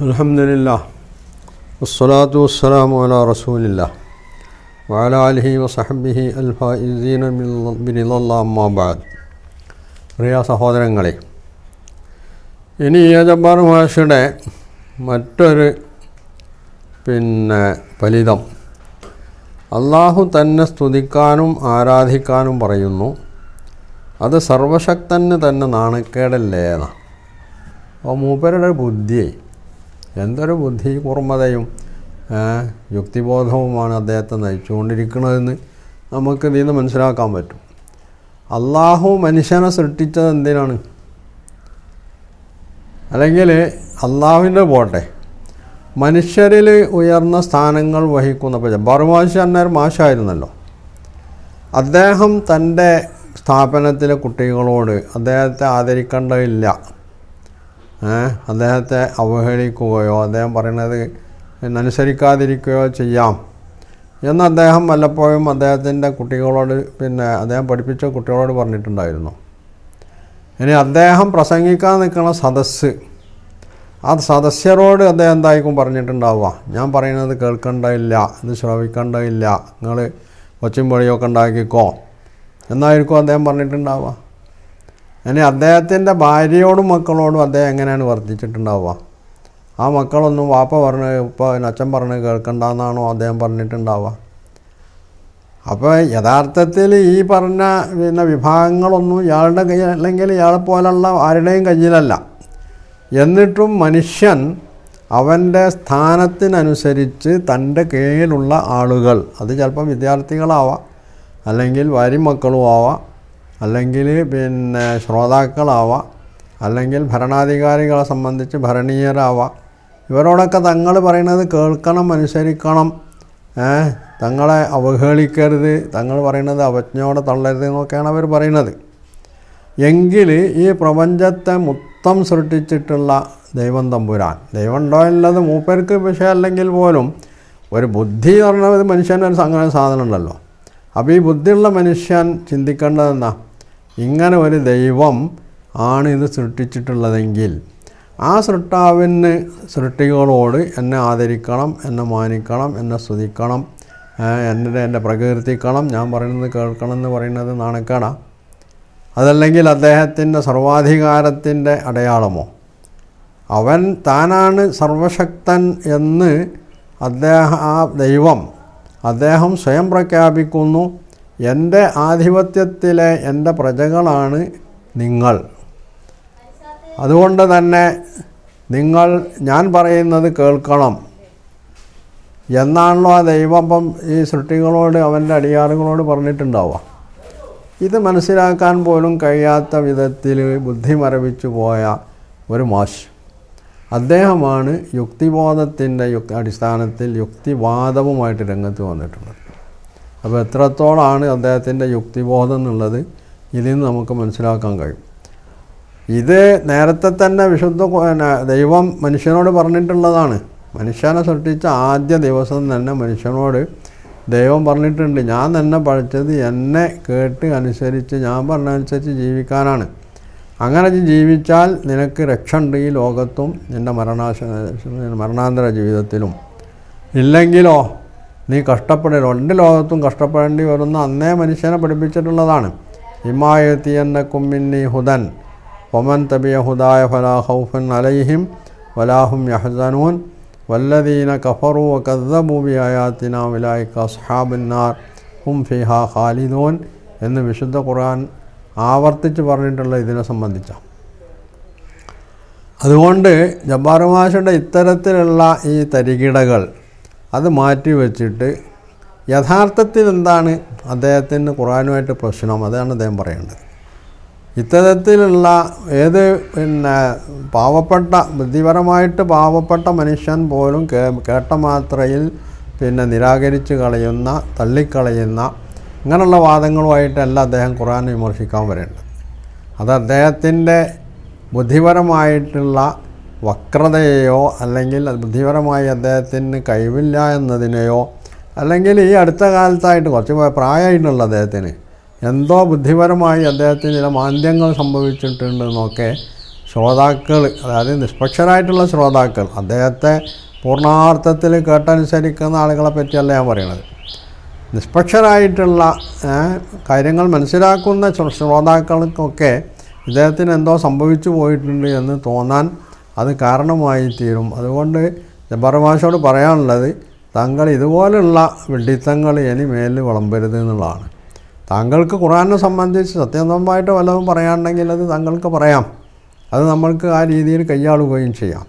അൽഹംദുലില്ലാഹ് വസ്സലാത്തു വസ്സലാമു അലാ റസൂലില്ലാഹ് വഅലാ ആലിഹി വസഹ്ബിഹി അൽഫായിസീന ബിറിളല്ലാഹി അമ്മാ ബഅദ്. പ്രിയ സഹോദരങ്ങളെ, ഇനി ജബ്ബാർ മാഷയുടെ മറ്റൊരു ഫലിതം, അള്ളാഹു തന്നെ സ്തുതിക്കാനും ആരാധിക്കാനും പറയുന്നു. അത് സർവശക്തന് തന്നെ നാണക്കേടല്ലേ എന്നാണ്. അപ്പോൾ മൂപ്പരുടെ ബുദ്ധി, എന്തൊരു ബുദ്ധി കൂർമ്മതയും യുക്തിബോധവുമാണ് അദ്ദേഹത്തെ നയിച്ചുകൊണ്ടിരിക്കുന്നതെന്ന് നമുക്ക് ഇതിൽ നിന്ന് മനസ്സിലാക്കാൻ പറ്റും. അള്ളാഹു മനുഷ്യനെ സൃഷ്ടിച്ചത് എന്തിനാണ്? അല്ലെങ്കിൽ അള്ളാഹുവിൻ്റെ പോട്ടെ, മനുഷ്യരിൽ ഉയർന്ന സ്ഥാനങ്ങൾ വഹിക്കുന്ന, ഇപ്പോൾ ജബ്ബാർ മാഷ് എന്നൊരു മാഷായിരുന്നല്ലോ, അദ്ദേഹം തൻ്റെ സ്ഥാപനത്തിലെ കുട്ടികളോട് അദ്ദേഹത്തെ ആദരിക്കേണ്ടതില്ല, അദ്ദേഹത്തെ അവഹേളിക്കുകയോ അദ്ദേഹം പറയുന്നത് അനുസരിക്കാതിരിക്കുകയോ ചെയ്യാം എന്ന് അദ്ദേഹം വല്ലപ്പോഴും അദ്ദേഹത്തിൻ്റെ കുട്ടികളോട്, അദ്ദേഹം പഠിപ്പിച്ച കുട്ടികളോട് പറഞ്ഞിട്ടുണ്ടായിരുന്നു. ഇനി അദ്ദേഹം പ്രസംഗിക്കാൻ നിൽക്കുന്ന സദസ്സ്, ആ സദസ്യരോട് അദ്ദേഹം എന്തായിരിക്കും പറഞ്ഞിട്ടുണ്ടാവുക? ഞാൻ പറയുന്നത് കേൾക്കേണ്ടതില്ല, ഇത് ശ്രവിക്കേണ്ടതില്ല, നിങ്ങൾ ഒച്ചയും പൊളിയൊക്കെ ഉണ്ടാക്കിക്കോ എന്നായിരിക്കും അദ്ദേഹം പറഞ്ഞിട്ടുണ്ടാവുക. ഇനി അദ്ദേഹത്തിൻ്റെ ഭാര്യയോടും മക്കളോടും അദ്ദേഹം എങ്ങനെയാണ് വർദ്ധിച്ചിട്ടുണ്ടാവുക? ആ മക്കളൊന്നും വാപ്പ പറഞ്ഞ് ഇപ്പോൾ അച്ഛൻ പറഞ്ഞ് കേൾക്കണ്ടെന്നാണോ അദ്ദേഹം പറഞ്ഞിട്ടുണ്ടാവുക? അപ്പോൾ യഥാർത്ഥത്തിൽ ഈ പറഞ്ഞ വിഭാഗങ്ങളൊന്നും ഇയാളുടെ കയ്യിൽ, അല്ലെങ്കിൽ ഇയാളെ പോലുള്ള ആരുടെയും കയ്യിലല്ല. എന്നിട്ടും മനുഷ്യൻ അവൻ്റെ സ്ഥാനത്തിനനുസരിച്ച് തൻ്റെ കീഴിലുള്ള ആളുകൾ, അത് ചിലപ്പം വിദ്യാർത്ഥികളാവാം, അല്ലെങ്കിൽ ഭാര്യയും മക്കളും ആവാം, അല്ലെങ്കിൽ ശ്രോതാക്കളാവാം, അല്ലെങ്കിൽ ഭരണാധികാരികളെ സംബന്ധിച്ച് ഭരണീയരാവാം, ഇവരോടൊക്കെ തങ്ങൾ പറയുന്നത് കേൾക്കണം, അനുസരിക്കണം, തങ്ങളെ അവഹേളിക്കരുത്, തങ്ങൾ പറയുന്നത് അവജ്ഞയോടെ തള്ളരുത് എന്നൊക്കെയാണ് അവർ പറയുന്നത്. എങ്കിൽ ഈ പ്രപഞ്ചത്തെ മൊത്തം സൃഷ്ടിച്ചിട്ടുള്ള ദൈവം തമ്പുരാൻ, ദൈവം ഉണ്ടോ എന്നുള്ളത് മൂപ്പർക്ക് വിഷയമല്ലെങ്കിൽ പോലും ഒരു ബുദ്ധി പറഞ്ഞത് മനുഷ്യൻ്റെ അങ്ങനെ സാധനം ഉണ്ടല്ലോ. അപ്പോൾ ഈ ബുദ്ധിയുള്ള മനുഷ്യൻ ചിന്തിക്കേണ്ടതെന്താ? ഇങ്ങനെ ഒരു ദൈവം ആണ് ഇത് സൃഷ്ടിച്ചിട്ടുള്ളതെങ്കിൽ ആ സൃഷ്ടാവിന് സൃഷ്ടികളോട് എന്നെ ആദരിക്കണം, എന്നെ മാനിക്കണം, എന്നെ സ്തുതിക്കണം, എന്നെ പ്രകീർത്തിക്കണം, ഞാൻ പറയുന്നത് കേൾക്കണം എന്ന് പറയുന്നത് നാണക്കേടാണ്? അതല്ലെങ്കിൽ അദ്ദേഹത്തിൻ്റെ സർവാധികാരത്തിൻ്റെ അടയാളമോ? അവൻ താനാണ് സർവശക്തൻ എന്ന് ആ ദൈവം അദ്ദേഹം സ്വയം പ്രഖ്യാപിക്കുന്നു. എൻ്റെ ആധിപത്യത്തിലെ എൻ്റെ പ്രജകളാണ് നിങ്ങൾ, അതുകൊണ്ട് തന്നെ നിങ്ങൾ ഞാൻ പറയുന്നത് കേൾക്കണം എന്നാണല്ലോ ആ ദൈവം അപ്പം ഈ സൃഷ്ടികളോട്, അവൻ്റെ അടിയാറുകളോട് പറഞ്ഞിട്ടുണ്ടാവുക. ഇത് മനസ്സിലാക്കാൻ പോലും കഴിയാത്ത വിധത്തിൽ ബുദ്ധി മരവിച്ചു പോയ ഒരു മാഷ്, അദ്ദേഹമാണ് യുക്തിബോധത്തിൻ്റെ അടിസ്ഥാനത്തിൽ യുക്തിവാദവുമായിട്ട് രംഗത്ത് വന്നിട്ടുള്ളത്. അപ്പോൾ എത്രത്തോളമാണ് അദ്ദേഹത്തിൻ്റെ യുക്തിബോധം എന്നുള്ളത് ഇതിൽ നിന്ന് നമുക്ക് മനസ്സിലാക്കാൻ കഴിയും. ഇത് നേരത്തെ തന്നെ ദൈവം മനുഷ്യനോട് പറഞ്ഞിട്ടുള്ളതാണ്. മനുഷ്യനെ സൃഷ്ടിച്ച ആദ്യ ദിവസം തന്നെ മനുഷ്യനോട് ദൈവം പറഞ്ഞിട്ടുണ്ട്, ഞാൻ തന്നെ പഠിച്ചത് എന്നെ കേട്ട് അനുസരിച്ച്, ഞാൻ പറഞ്ഞനുസരിച്ച് ജീവിക്കാനാണ്. അങ്ങനെ ജീവിച്ചാൽ നിനക്ക് രക്ഷ ഉണ്ട് ഈ ലോകത്തും നിൻ്റെ മരണാന്തര ജീവിതത്തിലും. ഇല്ലെങ്കിലോ നീ കഷ്ടപ്പെടൽ, രണ്ട് ലോകത്തും കഷ്ടപ്പെടേണ്ടി വരുന്ന അന്നേ മനുഷ്യനെ പഠിപ്പിച്ചിട്ടുള്ളതാണ്. ഇമ്മായത്തിയന്നക്കും മിന്നി ഹുദൻ വമൻ തബിയ ഹുദായ ഫലാ ഖൗഫുൻ അലൈഹിം വലാഹും യഹ്സനൂൻ വല്ലദീന കഫറു വകദ്ദബു ബിആയാതിനാ ഉലൈക അസ്ഹാബുന്നാർ ഹും ഫീഹാ ഖാലിദൂൻ എന്ന് വിശുദ്ധ ഖുർആൻ ആവർത്തിച്ച് പറഞ്ഞിട്ടുള്ള ഇതിനെ സംബന്ധിച്ചാണ്. അതുകൊണ്ട് ജബ്ബാർ മാഷയുടെ ഇത്തരത്തിലുള്ള ഈ തരികിടകൾ അത് മാറ്റി വച്ചിട്ട് യഥാർത്ഥത്തിൽ എന്താണ് അദ്ദേഹത്തിന് ഖുർആനുമായിട്ട് പ്രശ്നം, അതാണ് അദ്ദേഹം പറയേണ്ടത്. ഇത്തരത്തിലുള്ള ഏത് ബുദ്ധിപരമായിട്ട് പാവപ്പെട്ട മനുഷ്യൻ പോലും കേട്ട മാത്രയിൽ നിരാകരിച്ച് കളയുന്ന, തള്ളിക്കളയുന്ന ഇങ്ങനെയുള്ള വാദങ്ങളുമായിട്ടല്ല അദ്ദേഹം ഖുർആൻ വിമർശിക്കാൻ വരേണ്ടത്. അത് അദ്ദേഹത്തിൻ്റെ ബുദ്ധിപരമായിട്ടുള്ള വക്രതയെയോ, അല്ലെങ്കിൽ ബുദ്ധിപരമായി അദ്ദേഹത്തിന് കഴിവില്ല എന്നതിനെയോ, അല്ലെങ്കിൽ ഈ അടുത്ത കാലത്തായിട്ട് കുറച്ച് പ്രായമായിട്ടുള്ള അദ്ദേഹത്തിന് എന്തോ ബുദ്ധിപരമായി അദ്ദേഹത്തിന് ചില മാന്ദ്യങ്ങൾ സംഭവിച്ചിട്ടുണ്ടെന്നൊക്കെ ശ്രോതാക്കൾ, അതായത് നിഷ്പക്ഷരായിട്ടുള്ള ശ്രോതാക്കൾ, അദ്ദേഹത്തെ പൂർണ്ണാർത്ഥത്തിൽ കേട്ടനുസരിക്കുന്ന ആളുകളെ പറ്റിയല്ല ഞാൻ പറയുന്നത്. നിഷ്പക്ഷരായിട്ടുള്ള കാര്യങ്ങൾ മനസ്സിലാക്കുന്ന ശ്രോതാക്കൾക്കൊക്കെ ഇദ്ദേഹത്തിന് എന്തോ സംഭവിച്ചു പോയിട്ടുണ്ട് എന്ന് തോന്നാൻ അത് കാരണമായി തീരും. അതുകൊണ്ട് ജബ്ബാർ മാഷോട് പറയാനുള്ളത്, താങ്കൾ ഇതുപോലുള്ള വിഡ്ഢിത്തങ്ങൾ ഇനി മേലിൽ വിളമ്പരുത് എന്നുള്ളതാണ്. താങ്കൾക്ക് ഖുർആനെ സംബന്ധിച്ച് സത്യസന്ധമായിട്ട് വല്ലതും പറയാനുണ്ടെങ്കിൽ അത് താങ്കൾക്ക് പറയാം. അത് നമ്മൾക്ക് ആ രീതിയിൽ കൈയാളുകയും ചെയ്യാം.